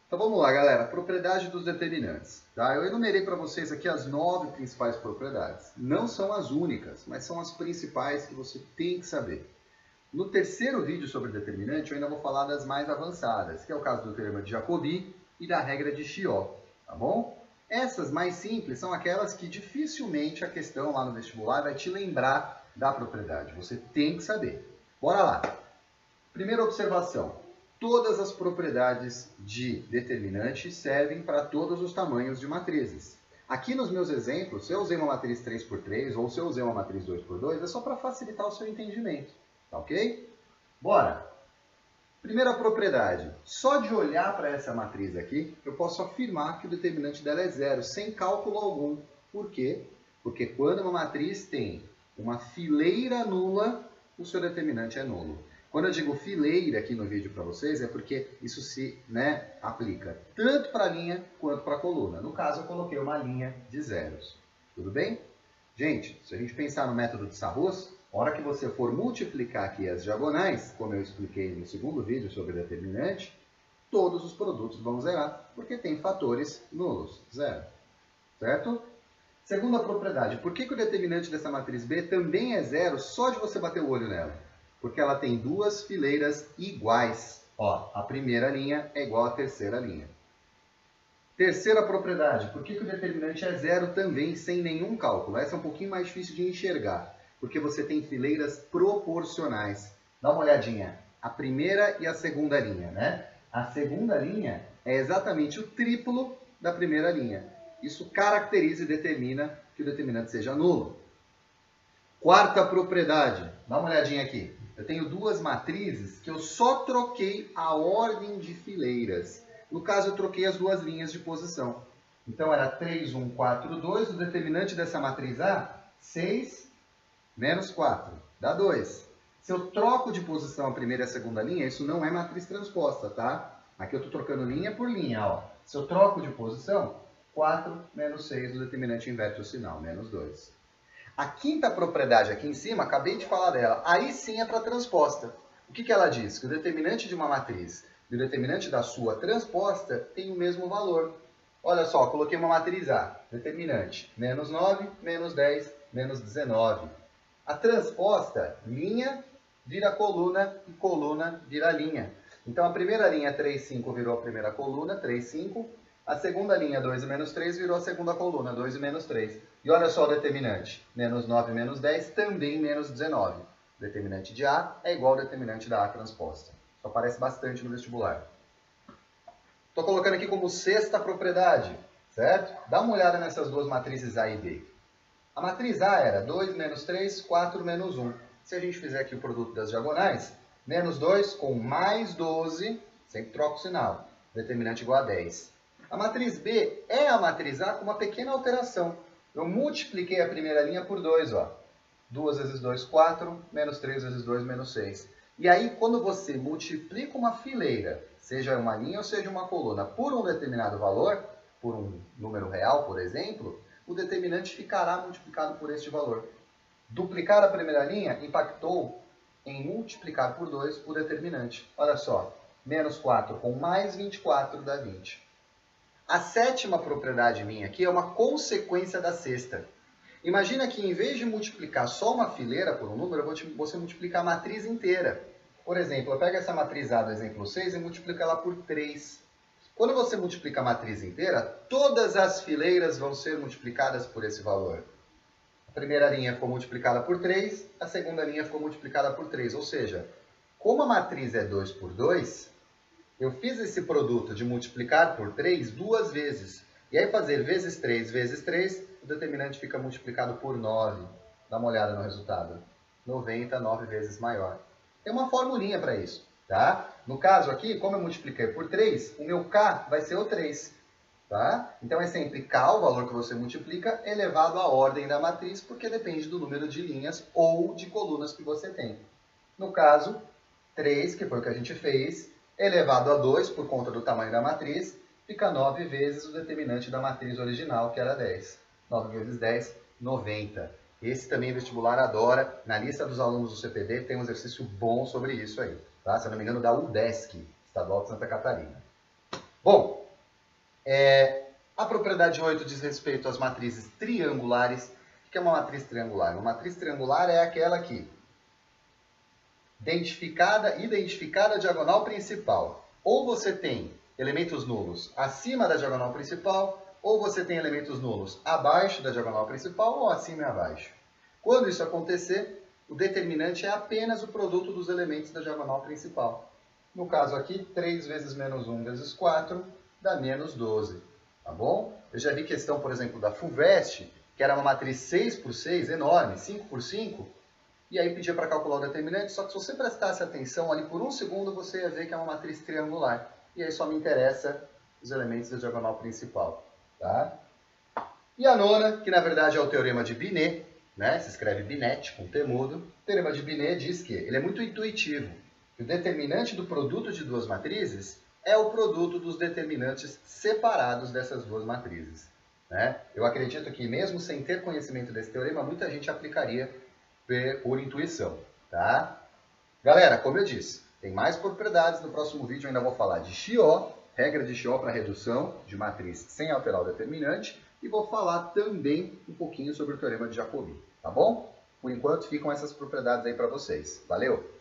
Então vamos lá, galera. Propriedade dos determinantes. Tá? Eu enumerei para vocês aqui as 9 principais propriedades. Não são as únicas, mas são as principais que você tem que saber. No terceiro vídeo sobre determinante, eu ainda vou falar das mais avançadas, que é o caso do teorema de Jacobi e da regra de Chiot, tá bom? Essas mais simples são aquelas que dificilmente a questão lá no vestibular vai te lembrar da propriedade. Você tem que saber. Bora lá. Primeira observação. Todas as propriedades de determinante servem para todos os tamanhos de matrizes. Aqui nos meus exemplos, se eu usei uma matriz 3x3 ou se eu usei uma matriz 2x2, é só para facilitar o seu entendimento. Tá ok? Bora! Primeira propriedade. Só de olhar para essa matriz aqui, eu posso afirmar que o determinante dela é zero, sem cálculo algum. Por quê? Porque quando uma matriz tem uma fileira nula, o seu determinante é nulo. Quando eu digo fileira aqui no vídeo para vocês, é porque isso se aplica tanto para a linha quanto para a coluna. No caso, eu coloquei uma linha de zeros. Tudo bem? Gente, se a gente pensar no método de Sarrus, a hora que você for multiplicar aqui as diagonais, como eu expliquei no segundo vídeo sobre determinante, todos os produtos vão zerar, porque tem fatores nulos, zero. Certo? Segunda propriedade, por que o determinante dessa matriz B também é zero só de você bater o olho nela? Porque ela tem duas fileiras iguais. Ó, a primeira linha é igual à terceira linha. Terceira propriedade, por que o determinante é zero também, sem nenhum cálculo? Essa é um pouquinho mais difícil de enxergar, porque você tem fileiras proporcionais. Dá uma olhadinha, a primeira e a segunda linha, né? A segunda linha é exatamente o triplo da primeira linha. Isso caracteriza e determina que o determinante seja nulo. Quarta propriedade, dá uma olhadinha aqui. Eu tenho duas matrizes que eu só troquei a ordem de fileiras. No caso, eu troquei as duas linhas de posição. Então, era 3, 1, 4, 2. O determinante dessa matriz A, 6 menos 4, dá 2. Se eu troco de posição a primeira e a segunda linha, isso não é matriz transposta, tá? Aqui eu estou trocando linha por linha. Ó. Se eu troco de posição, 4 menos 6, o determinante inverte o sinal, menos 2. A quinta propriedade aqui em cima, acabei de falar dela, aí sim é para transposta. O que ela diz? Que o determinante de uma matriz e o determinante da sua transposta tem o mesmo valor. Olha só, coloquei uma matriz A, determinante, menos 9, menos 10, menos 19. A transposta, linha vira coluna e coluna vira linha. Então a primeira linha 3, 5 virou a primeira coluna, 3, 5. A segunda linha 2 e menos 3 virou a segunda coluna, 2 e menos 3. E olha só o determinante, menos 9 menos 10, também menos 19. O determinante de A é igual ao determinante da A transposta. Isso aparece bastante no vestibular. Estou colocando aqui como sexta propriedade, certo? Dá uma olhada nessas duas matrizes A e B. A matriz A era 2 menos 3, 4 menos 1. Se a gente fizer aqui o produto das diagonais, menos 2 com mais 12, sempre troca o sinal, determinante igual a 10. A matriz B é a matriz A com uma pequena alteração. Eu multipliquei a primeira linha por 2, ó. 2 vezes 2, 4, menos 3 vezes 2, menos 6. E aí, quando você multiplica uma fileira, seja uma linha ou seja uma coluna, por um determinado valor, por um número real, por exemplo, o determinante ficará multiplicado por este valor. Duplicar a primeira linha impactou em multiplicar por 2 o determinante. Olha só, menos 4 com mais 24 dá 20. A sétima propriedade minha aqui é uma consequência da sexta. Imagina que em vez de multiplicar só uma fileira por um número, você multiplicar a matriz inteira. Por exemplo, eu pego essa matriz A do exemplo 6 e multiplico ela por 3. Quando você multiplica a matriz inteira, todas as fileiras vão ser multiplicadas por esse valor. A primeira linha ficou multiplicada por 3, a segunda linha ficou multiplicada por 3. Ou seja, como a matriz é 2 por 2, eu fiz esse produto de multiplicar por 3 duas vezes. E aí fazer vezes 3 vezes 3, o determinante fica multiplicado por 9. Dá uma olhada no resultado. 90, 9 vezes maior. Tem uma formulinha para isso, tá? No caso aqui, como eu multipliquei por 3, o meu K vai ser o 3. Tá? Então é sempre K, o valor que você multiplica, elevado à ordem da matriz, porque depende do número de linhas ou de colunas que você tem. No caso, 3, que foi o que a gente fez, elevado a 2, por conta do tamanho da matriz, fica 9 vezes o determinante da matriz original, que era 10. 9 vezes 10, 90. Esse também o vestibular adora. Na lista dos alunos do CPD tem um exercício bom sobre isso aí. Tá? Se eu não me engano, da UDESC, Estadual de Santa Catarina. Bom, a propriedade 8 diz respeito às matrizes triangulares. O que é uma matriz triangular? Uma matriz triangular é aquela que identificada a diagonal principal. Ou você tem elementos nulos acima da diagonal principal, ou você tem elementos nulos abaixo da diagonal principal, ou acima e abaixo. Quando isso acontecer, o determinante é apenas o produto dos elementos da diagonal principal. No caso aqui, 3 vezes menos 1 vezes 4 dá menos 12. Tá bom? Eu já vi questão, por exemplo, da FUVEST, que era uma matriz 6 por 6, enorme, 5 por 5, e aí pedia para calcular o determinante, só que se você prestasse atenção ali por um segundo, você ia ver que é uma matriz triangular. E aí só me interessa os elementos da diagonal principal. Tá? E a nona, que na verdade é o teorema de Binet, né? Se escreve Binet, com T mudo. O teorema de Binet diz que ele é muito intuitivo. Que o determinante do produto de duas matrizes é o produto dos determinantes separados dessas duas matrizes. Né? Eu acredito que mesmo sem ter conhecimento desse teorema, muita gente aplicaria por intuição. Tá? Galera, como eu disse, tem mais propriedades. No próximo vídeo eu ainda vou falar de Chió, regra de Chió para redução de matriz sem alterar o determinante, e vou falar também um pouquinho sobre o teorema de Jacobi, tá bom? Por enquanto ficam essas propriedades aí para vocês. Valeu!